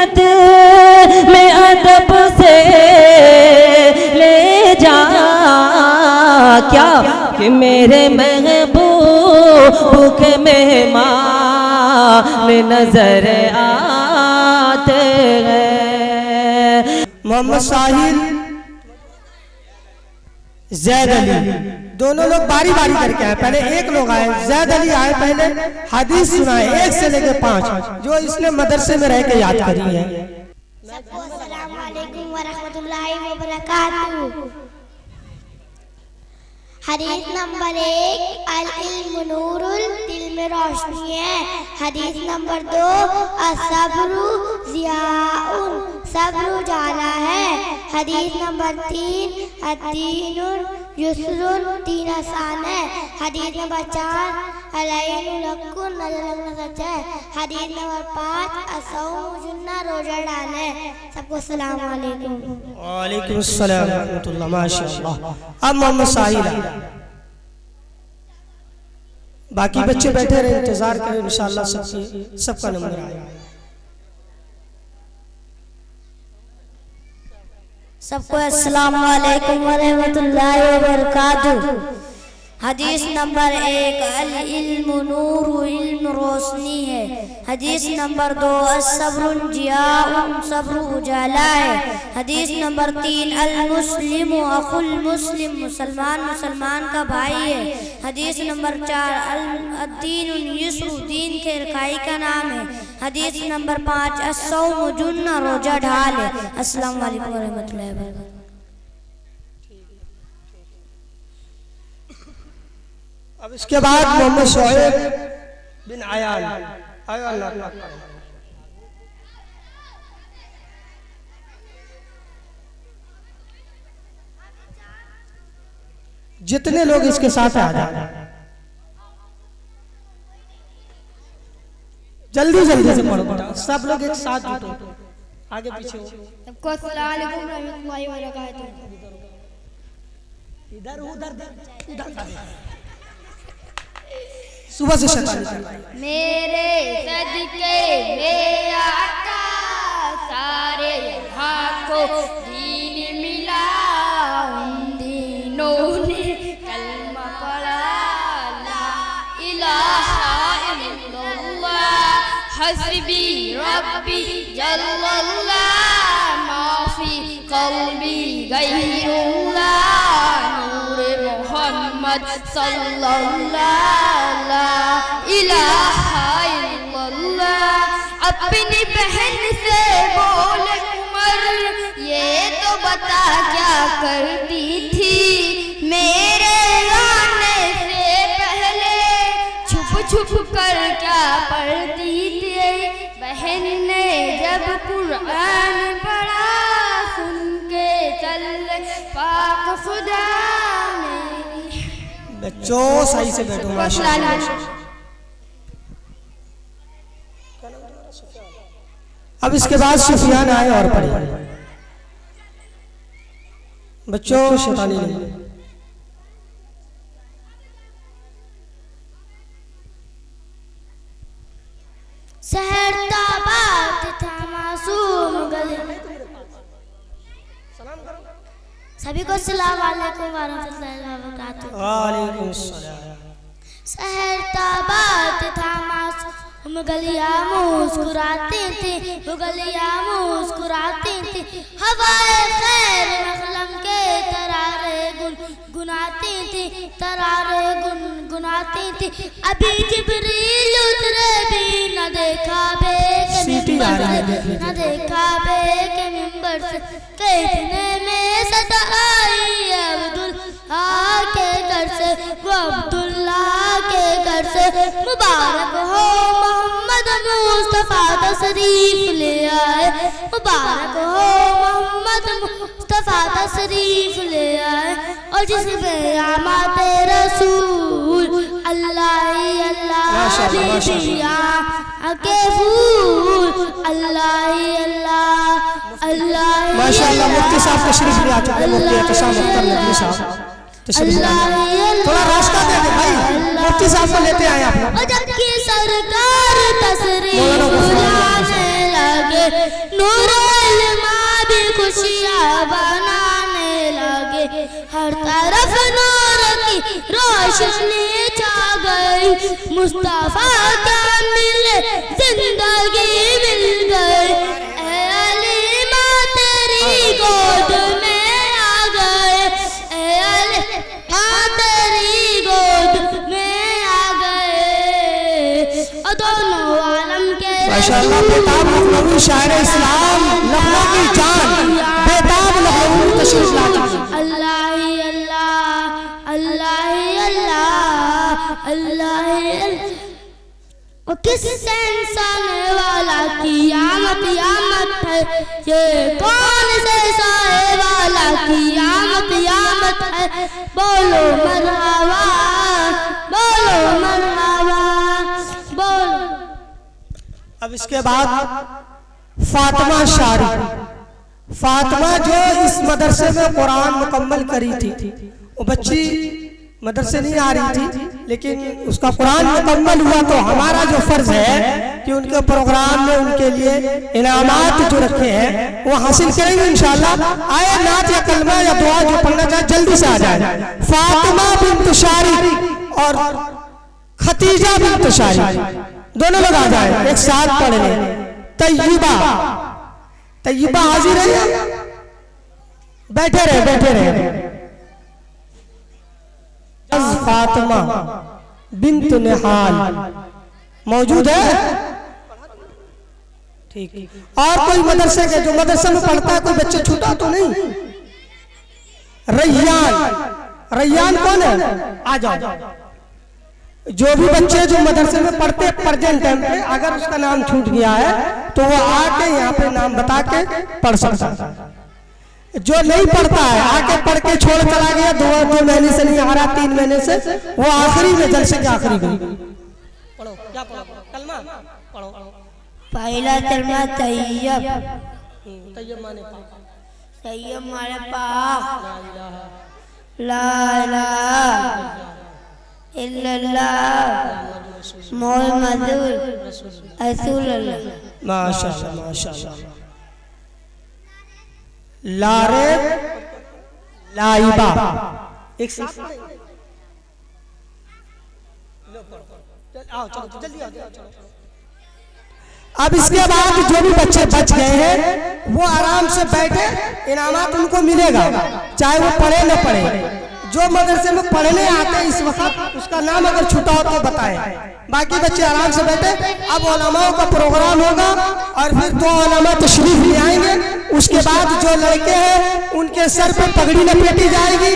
जन्नत में अदब से ले जा, क्या कि मेरे महबूब के मेहमान नजर आते हैं। मोहम्मद साहिल, जैद अली, दोनों लोग बारी बारी करके आए। पहले एक लोग आए, जैद अली आए, पहले हदीस सुनाए 1 से लेकर 5, जो इसने मदरसे में रह के याद करी है। सबको अस्सलाम वालेकुम व रहमतुल्लाहि व बरकातहू। हदीस नंबर 1, अल इल्म नूरुल, दिल में रोशनी है। हदीस नंबर 2, अस्सब्रु ज़ियाउन, सब्र उजाला है। हदीस नंबर 3, अद्दीनुल युस्रुन, दीन आसान है। हदीस नंबर 4, अलैनुल हक़्क़ुन, नजर लगना सच है। हदीस नंबर 5, अस्सौमु जुन्ना, रोजा डाल है। सबको अस्सलाम वालेकुम। वालेकुम अस्सलाम व रहमतुल्लाह। माशाअल्लाह। अब मोहम्मद साहिल, बाकी बच्चे बैठे रहे, इंतजार करें, इंशाअल्लाह सबका नंबर आएगा। सबको अस्सलाम वालेकुम व रहमतुल्लाहि व बरकातहू। हदीस नंबर 1, अल इल्म नूरु, इल्म रोशनी है। हदीस नंबर 2, अस्सब्रु ज़ियाउन, सब्र उजाला है। हदीस नंबर 3, अल मुस्लिमु अखुल मुस्लिम, मुसलमान मुसलमान का भाई है। हदीस नंबर 4, अल अद्दीनुल युस्रु, दीन के रखाई का नाम है। हदीस नंबर 5, अस्सौमु जुन्ना, रोजा ढाल है। अस्सलाम वालेकुम व रहमतुल्लाहि व बरकातहू। अब इसके बाद मोहम्मद शोएब बिन आयान, जितने लोग इसके साथ आ जाए, जल्दी जल्दी से पढ़ो बेटा, सब लोग एक साथ जुटो, आगे पीछे हो। सबको अस्सलाम वालेकुम रहमतुल्लाहि व बरकातहू। इधर उधर सुबह से शैतानी कर रहा है। मेरे सदके में आका, सारे यहाँ को दीन मिला। उन दीनों ने कलमा पढ़ा, ला इलाहा इल्लल्लाह, हस्बी रब्बी जल्लल्लाह, माफी क़ल्बी गैरुल्लाह, नूरे मोहम्मद सल्लल्लाहु ला इलाहा इल्लल्लाह। अपनी बहन से बोले उमर, ये तो बता क्या करती थी मेरे आने से पहले, छुप छुप कर क्या पढ़ती थी। बहन ने जब कुरान पढ़ा, सुन के चल पाक खुदा। बच्चों सही से बैठो। अब इसके बाद सुफियान आए और पढ़े। बच्चों शैतानी नहीं। शहर ताबात था मासूम गली। सभी को अस्सलाम वालेकुम व रहमतुल्लाहि व बरकातहू। वालेकुम अस्सलाम। शहर ताबात था मासूम गलियां मुस्कुराती थी, वो गलियां मुस्कुराती थी। हवाए खैर मखलम के तरारे गुनगुनाती थी, तरारे गुनगुनाती थी। अभी जिब्रील उतरे भी न देखा बे के मिंबर से, न देखा बे के मिंबर से। कहने में सदा आई अब्दुल्ला के घर से, वो अब्दुल्ला के घर से। मुबारक हो मोहम्मद मुस्तफा तशरीफ ले आए, मुबारक हो मोहम्मद मुस्तफा तशरीफ ले आए। और जिसमें आमाते रसूल अल्लाह अल्लाह बिबिया के फूल, अल्लाह अल्लाह अल्लाह। माशाअल्लाह मुफ्ती साहब तशरीफ ले आ चुके हैं। मुफ्ती एहतसाम अख्तर नदवी साहब तशरीफ ले आए। थोड़ा रास्ता दे दे भाई, मुफ्ती साहब को लेते आए आप लोग। और जबकि सरकार तशरीफ लाने लगे, नूर इल्मा भी खुशियाँ बनाने लगे, हर तरफ नूर की रोशनी छा गई। मुस्तफा क्या मिले जिंदगी मिल गई, ऐ अली माँ तेरी गोद में आ गए, ऐ अली माँ तेरी गोद में आ गए। और दोनों आलम के माशाअल्लाह बेताब लखनवी शायर इस्लाम, लखनऊ की जान, बेताब लखनवी तशरीफ लाती है। अल्लाह ही अल्लाह, अल्लाह ही अल्लाह, अल्लाह ही अल्लाह। और किस इंसान वाला कियामत यामत है, ये कौन से साए वाला कियामत यामत है। बोलो मरहबा, बोलो मरहबा, बोलो। अब इसके बाद फातिमा शारी, फातिमा जो इस मदरसे में कुरान मुकम्मल करी थी, वो बच्ची मदरसे नहीं आ रही थी, लेकिन उसका कुरान मुकम्मल हुआ। तो हमारा जो फर्ज है कि उनके प्रोग्राम में उनके लिए इनामात जो रखे हैं वो हासिल करेंगे इंशाअल्लाह। आए नात या कलमा या दुआ जो पढ़ना चाहे जल्दी से आ जाए। फातिमा बिन्त शारी और खतीजा बिन्त शारी, दोनों लोग आ जाए, एक साथ पढ़ लें। तैयबा, तैयबा हाजिर है, बैठे रहे, बैठे रहे। फातिमा बिन्त निहाल मौजूद है? ठीक। और कोई मदरसे के जो मदरसे में पढ़ता है, कोई बच्चे छूटा तो नहीं? रैयान, रैयान कौन है? आ जाओ। जो भी बच्चे जो मदरसे में पढ़ते प्रेजेंट टाइम पे, अगर उसका नाम छूट गया है तो वो आके यहाँ पे नाम बता के पढ़ सकता है। जो नहीं पढ़ता है आके पढ़ के छोड़ चला गया, 2 महीने से नहीं आ रहा, 3 महीने से, वो आखिरी में जलसे के आखिरी में पढ़ो। क्या पढ़ो? कलमा पढ़ो। पहला कलमा तैयब, तैयब माने पाक, तैयब माने पाक, ला इलाहा इल्लल्लाह मुहम्मदुर रसूलुल्लाह। माशाअल्लाह, माशाअल्लाह। लारेब लाइबा, एक साथ आओ, चलो जल्दी आओ, चलो। अब इसके बाद जो भी बच्चे बच गए हैं वो आराम से बैठे, इनामात उनको मिलेगा, चाहे वो पढ़े न पढ़े। जो मदरसे में पढ़ने आते हैं इस वक्त, उसका नाम अगर छूटा हो तो बताएं। बाकी बच्चे आराम से बैठे। अब उलमाओं का प्रोग्राम होगा और फिर 2 उलमा तशरीफ ले आएंगे। उसके बाद जो लड़के हैं उनके सर पे पगड़ी लपेटी जाएगी,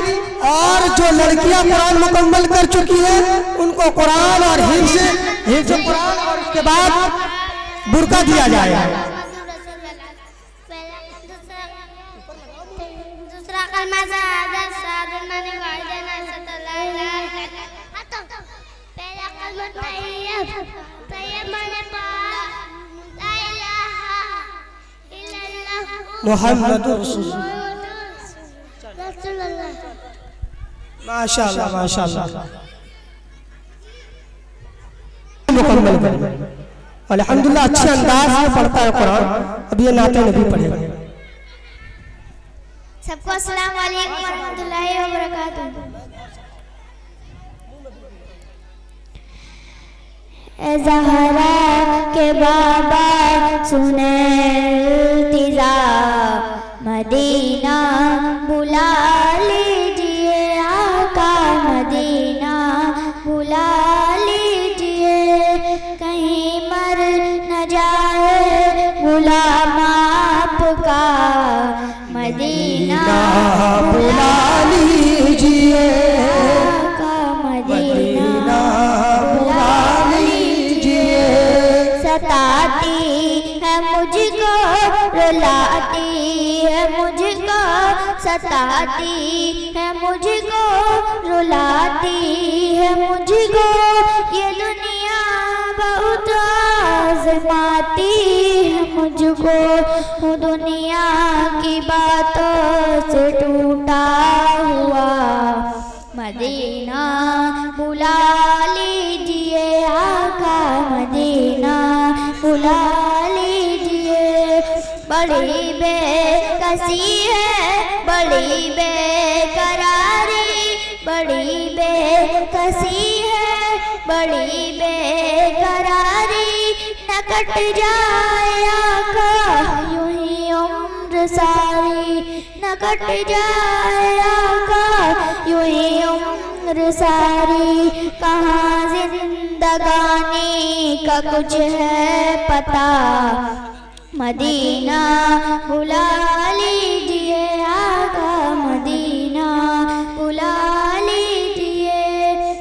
और जो लड़कियां कुरान मुकम्मल कर चुकी हैं उनको कुरान और हिफ्ज़ कुरान, और उसके बाद बुर्का दिया जाएगा। दूसरा कलमा शहादत, शहादत माने वाहिद नशत ला इलाहा इल्लल्लाह। पहला कलमा तैयब, तैयब माने पाक, ला इलाहा इल्लल्लाह मुहम्मदुर रसूलुल्लाह। माशाअल्लाह, माशाअल्लाह। मुकम्मल करें अल्हम्दुलिल्लाह, अच्छे अंदाज में पढ़ता है कुरान। अब ये नाते नबी पढ़ेगा। सबको अस्सलाम वालेकुम रहमतुल्लाहि व बरकातुहू। ज़हरा के बाबा सुने इल्तिजा, मदीना बुला लीजिए आका, मदीना बुला लीजिए, कहीं मर न जाए गुलाम आपका, मदीना बुला लीजिए आका, मदीना बुला लीजिए। सताती है मुझको, रुलाती है मुझको, सताती है मुझको, रुलाती है मुझको, ये दुनिया बहुत आज़माती है मुझको, दुनिया की बातों से टूटा हुआ, मदीना बुला लीजिए आका, मदीना बुला लीजिए। बड़ी बेकसी है, बड़ी बेकरारी, बड़ी बेकसी है, बड़ी बेकरारी, न कट जाए आका यूं ही उम्र सारी, न कट जाए आका यूं ही उम्र सारी। कहाँ जिंदगानी का कुछ है पता, मदीना बुला लीजिए आका, मदीना बुला लीजिए।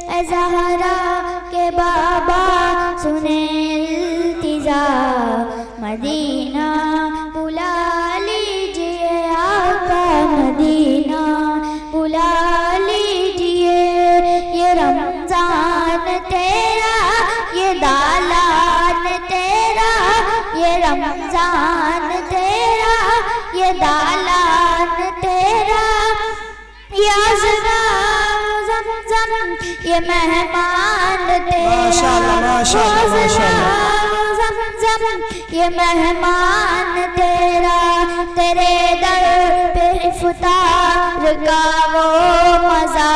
ऐ ज़हरा के बाबा सुने इल्तिजा, मदीना बुला लीजिए आका, मदीना बुला लीजिए। ये रमजान तेरा, ये दालान तेरा, ये रमजान तेरा, ये दालान तेरा, या ज़मज़म ये मेहमान तेरा, ज़मज़म ये मेहमान तेरा। तेरे दर पे इफ्तार का वो मज़ा